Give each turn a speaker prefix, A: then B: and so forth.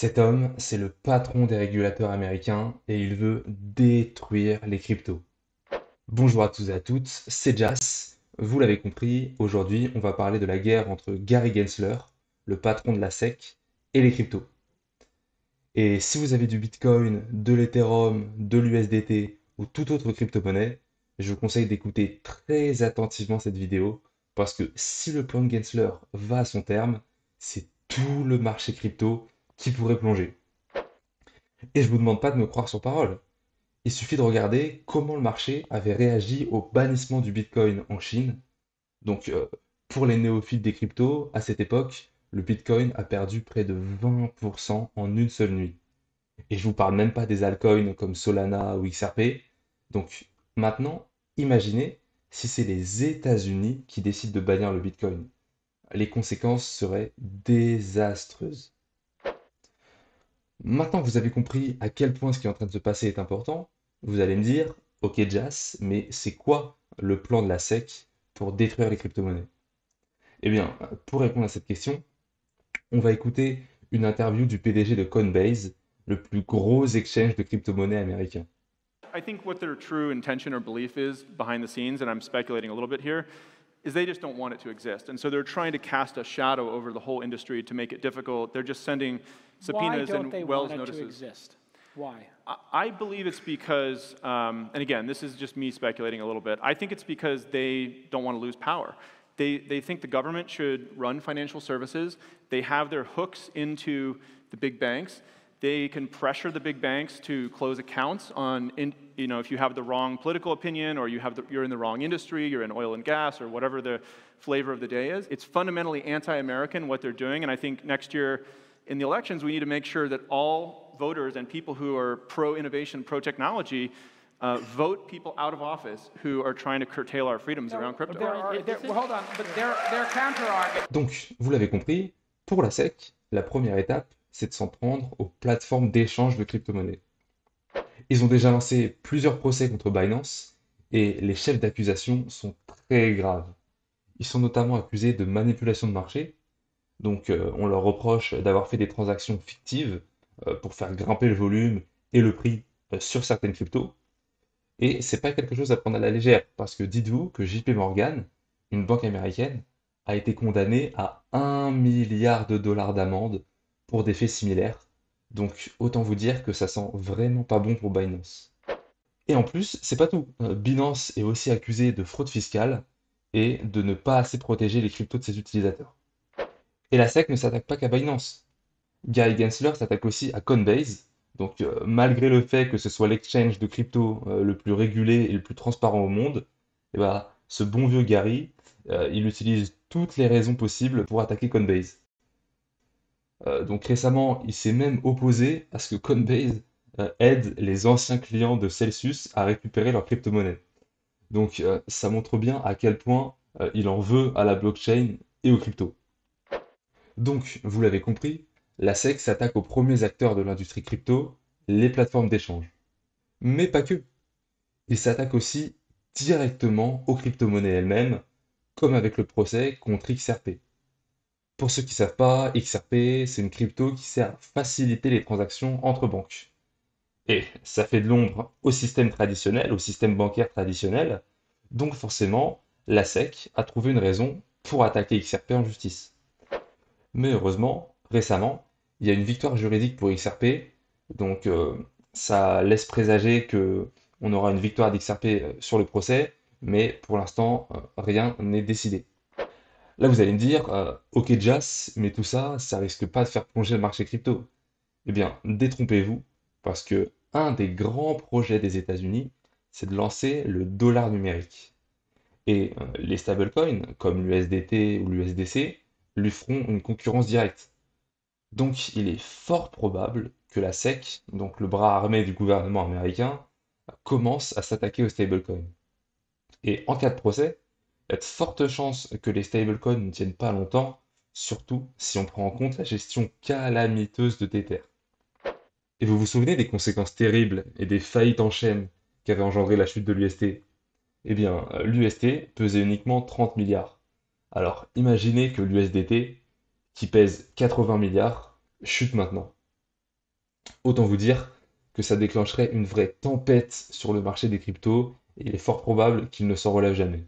A: Cet homme, c'est le patron des régulateurs américains et il veut détruire les cryptos. Bonjour à tous et à toutes, c'est Jas. Vous l'avez compris, aujourd'hui on va parler de la guerre entre Gary Gensler, le patron de la SEC, et les cryptos. Et si vous avez du Bitcoin, de l'Ethereum, de l'USDT ou toute autre crypto-monnaie, je vous conseille d'écouter très attentivement cette vidéo parce que si le plan de Gensler va à son terme, c'est tout le marché crypto qui pourrait plonger. Et je vous demande pas de me croire sur parole. Il suffit de regarder comment le marché avait réagi au bannissement du Bitcoin en Chine. Donc, pour les néophytes des cryptos, à cette époque, le Bitcoin a perdu près de 20% en une seule nuit. Et je vous parle même pas des altcoins comme Solana ou XRP. Donc, maintenant, imaginez si c'est les États-Unis qui décident de bannir le Bitcoin. Les conséquences seraient désastreuses. Maintenant que vous avez compris à quel point ce qui est en train de se passer est important, vous allez me dire, ok Jas, mais c'est quoi le plan de la SEC pour détruire les crypto-monnaies? Eh bien, pour répondre à cette question, on va écouter une interview du PDG de Coinbase, le plus gros exchange de crypto-monnaies américain.
B: I think what their true intention or belief is behind the scenes, and I'm speculating a little bit here, is they just don't want it to exist. And so they're trying to cast a shadow over the whole industry to make it difficult. They're just sending
C: Why
B: subpoenas
C: don't
B: and
C: they
B: Wells
C: want it to
B: notices.
C: exist? Why?
B: I believe it's because, and again, this is just me speculating a little bit. I think it's because they don't want to lose power. They think the government should run financial services. They have their hooks into the big banks. They can pressure the big banks to close accounts on, if you have the wrong political opinion or you're in the wrong industry, you're in oil and gas or whatever the flavor of the day is. It's fundamentally anti-American what they're doing, and I think next year in the elections we need to make sure that all voters and people who are pro-innovation, pro-technology vote people out of office who are trying to curtail our freedoms around crypto.
C: Hold on, but their counter-argument.
A: Donc, vous l'avez compris, pour la SEC, la première étape, c'est de s'en prendre aux plateformes d'échange de crypto-monnaies. Ils ont déjà lancé plusieurs procès contre Binance et les chefs d'accusation sont très graves. Ils sont notamment accusés de manipulation de marché. Donc, on leur reproche d'avoir fait des transactions fictives pour faire grimper le volume et le prix sur certaines cryptos. Et c'est pas quelque chose à prendre à la légère, parce que dites-vous que JP Morgan, une banque américaine, a été condamnée à 1 milliard de dollars d'amende pour des faits similaires. Donc, autant vous dire que ça sent vraiment pas bon pour Binance. Et en plus, c'est pas tout. Binance est aussi accusé de fraude fiscale et de ne pas assez protéger les cryptos de ses utilisateurs. Et la SEC ne s'attaque pas qu'à Binance. Gary Gensler s'attaque aussi à Coinbase. Donc, malgré le fait que ce soit l'exchange de crypto le plus régulé et le plus transparent au monde, eh ben, ce bon vieux Gary, il utilise toutes les raisons possibles pour attaquer Coinbase. Donc récemment, il s'est même opposé à ce que Coinbase aide les anciens clients de Celsius à récupérer leur crypto-monnaie. Donc ça montre bien à quel point il en veut à la blockchain et aux cryptos. Donc, vous l'avez compris, la SEC s'attaque aux premiers acteurs de l'industrie crypto, les plateformes d'échange. Mais pas que. Il s'attaque aussi directement aux crypto-monnaies elles-mêmes, comme avec le procès contre XRP. Pour ceux qui ne savent pas, XRP, c'est une crypto qui sert à faciliter les transactions entre banques. Et ça fait de l'ombre au système traditionnel, au système bancaire traditionnel. Donc forcément, la SEC a trouvé une raison pour attaquer XRP en justice. Mais heureusement, récemment, il y a une victoire juridique pour XRP, donc ça laisse présager que on aura une victoire d'XRP sur le procès, mais pour l'instant, rien n'est décidé. Là, vous allez me dire, ok Jas, mais tout ça, ça risque pas de faire plonger le marché crypto. Eh bien, détrompez-vous, parce que un des grands projets des États-Unis, c'est de lancer le dollar numérique. Et les stablecoins, comme l'USDT ou l'USDC, lui feront une concurrence directe. Donc, il est fort probable que la SEC, donc le bras armé du gouvernement américain, commence à s'attaquer aux stablecoins. Et en cas de procès, il y a de fortes chances que les stablecoins ne tiennent pas longtemps, surtout si on prend en compte la gestion calamiteuse de Tether. Et vous vous souvenez des conséquences terribles et des faillites en chaîne qu'avait engendré la chute de l'UST? Eh bien, l'UST pesait uniquement 30 milliards. Alors, imaginez que l'USDT, qui pèse 80 milliards, chute maintenant. Autant vous dire que ça déclencherait une vraie tempête sur le marché des cryptos et il est fort probable qu'il ne s'en relève jamais.